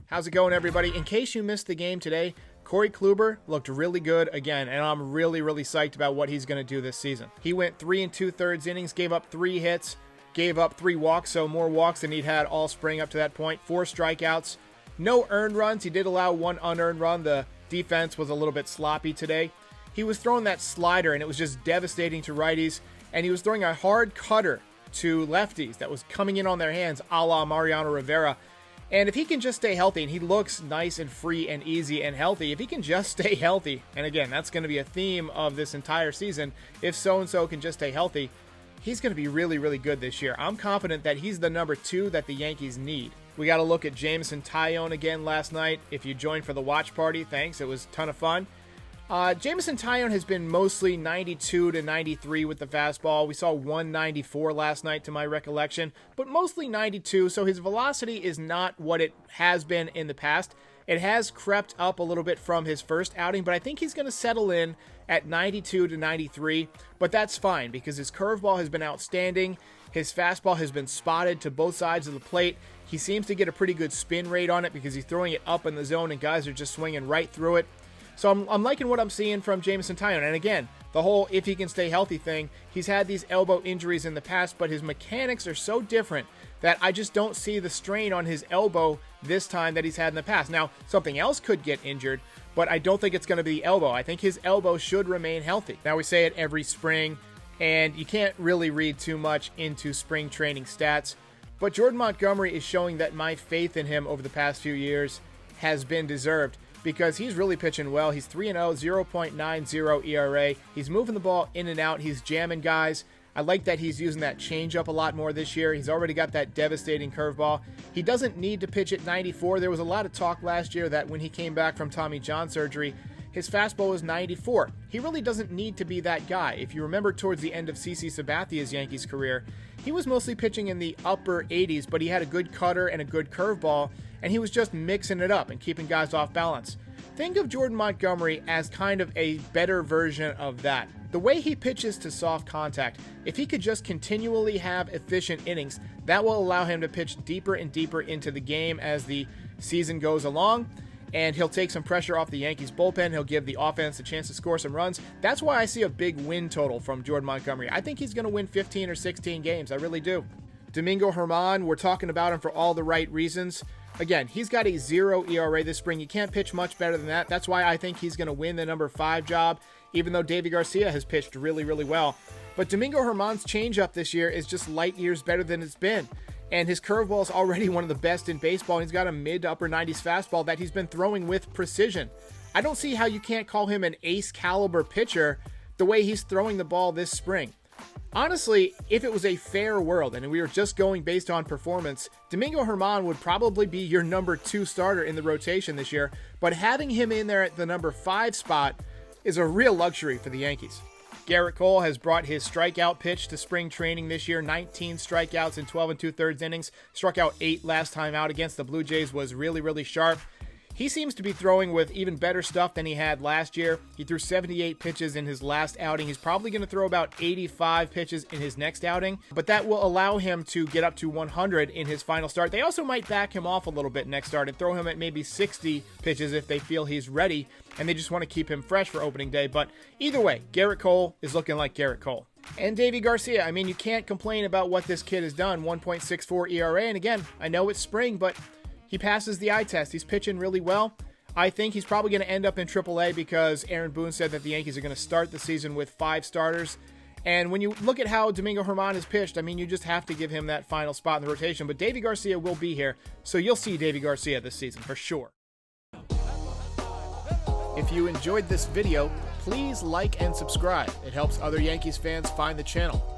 How's it going, everybody? In case you missed the game today, Corey Kluber looked really good again, and I'm really psyched about what he's going to do this season. He went 3 2/3 innings, gave up 3 hits, gave up 3 walks, so more walks than he'd had all spring up to that point, 4 strikeouts, no earned runs. He did allow 1 unearned run. The defense was a little bit sloppy today. He was throwing that slider, and it was just devastating to righties, and he was throwing a hard cutter to lefties that was coming in on their hands, a la Mariano Rivera. And if he can just stay healthy, and he looks nice and free and easy and healthy, if he can just stay healthy, and again, that's going to be a theme of this entire season, if so-and-so can just stay healthy, he's going to be really good this year. I'm confident that he's the number 2 that the Yankees need. We got to look at Jameson Taillon again last night. If you joined for the watch party, thanks. It was a ton of fun. Jameson Taillon has been mostly 92 to 93 with the fastball. We saw 194 last night to my recollection, but mostly 92, so his velocity is not what it has been in the past. It has crept up a little bit from his first outing, but I think he's going to settle in at 92 to 93, but that's fine because his curveball has been outstanding. His fastball has been spotted to both sides of the plate. He seems to get a pretty good spin rate on it because he's throwing it up in the zone and guys are just swinging right through it. So I'm liking what I'm seeing from Jameson Taillon. And again, the whole if he can stay healthy thing, he's had these elbow injuries in the past, but his mechanics are so different that I just don't see the strain on his elbow this time that he's had in the past. Now, something else could get injured, but I don't think it's going to be the elbow. I think his elbow should remain healthy. Now, we say it every spring, and you can't really read too much into spring training stats, but Jordan Montgomery is showing that my faith in him over the past few years has been deserved, because he's really pitching well. He's 3-0, 0.90 ERA. He's moving the ball in and out. He's jamming guys. I like that he's using that changeup a lot more this year. He's already got that devastating curveball. He doesn't need to pitch at 94. There was a lot of talk last year that when he came back from Tommy John surgery, his fastball was 94. He really doesn't need to be that guy. If you remember towards the end of CC Sabathia's Yankees career, he was mostly pitching in the upper 80s, but he had a good cutter and a good curveball, and he was just mixing it up and keeping guys off balance. Think of Jordan Montgomery as kind of a better version of that. The way he pitches to soft contact, if he could just continually have efficient innings, that will allow him to pitch deeper and deeper into the game as the season goes along, and he'll take some pressure off the Yankees bullpen. He'll give the offense a chance to score some runs. That's why I see a big win total from Jordan Montgomery. I think he's going to win 15 or 16 games. I really do. Domingo Germán, we're talking about him for all the right reasons. Again, he's got a 0 ERA this spring. You can't pitch much better than that. That's why I think he's going to win the number 5 job, even though Deivi Garcia has pitched really well. But Domingo Germán's changeup this year is just light years better than it's been. And his curveball is already one of the best in baseball. And he's got a mid to upper 90s fastball that he's been throwing with precision. I don't see how you can't call him an ace caliber pitcher the way he's throwing the ball this spring. Honestly, if it was a fair world and we were just going based on performance, Domingo Germán would probably be your number 2 starter in the rotation this year, but having him in there at the number 5 spot is a real luxury for the Yankees. Garrett Cole has brought his strikeout pitch to spring training this year, 19 strikeouts in 12 2/3 innings, struck out 8 last time out against the Blue Jays, was really sharp. He seems to be throwing with even better stuff than he had last year. He threw 78 pitches in his last outing. He's probably going to throw about 85 pitches in his next outing, but that will allow him to get up to 100 in his final start. They also might back him off a little bit next start and throw him at maybe 60 pitches if they feel he's ready, and they just want to keep him fresh for opening day. But either way, Garrett Cole is looking like Garrett Cole. And Deivi Garcia, I mean, you can't complain about what this kid has done, 1.64 ERA, and again, I know it's spring, but he passes the eye test. He's pitching really well. I think he's probably going to end up in AAA because Aaron Boone said that the Yankees are going to start the season with 5 starters. And when you look at how Domingo Germán has pitched, I mean, you just have to give him that final spot in the rotation. But Deivi Garcia will be here, so you'll see Deivi Garcia this season for sure. If you enjoyed this video, please like and subscribe. It helps other Yankees fans find the channel.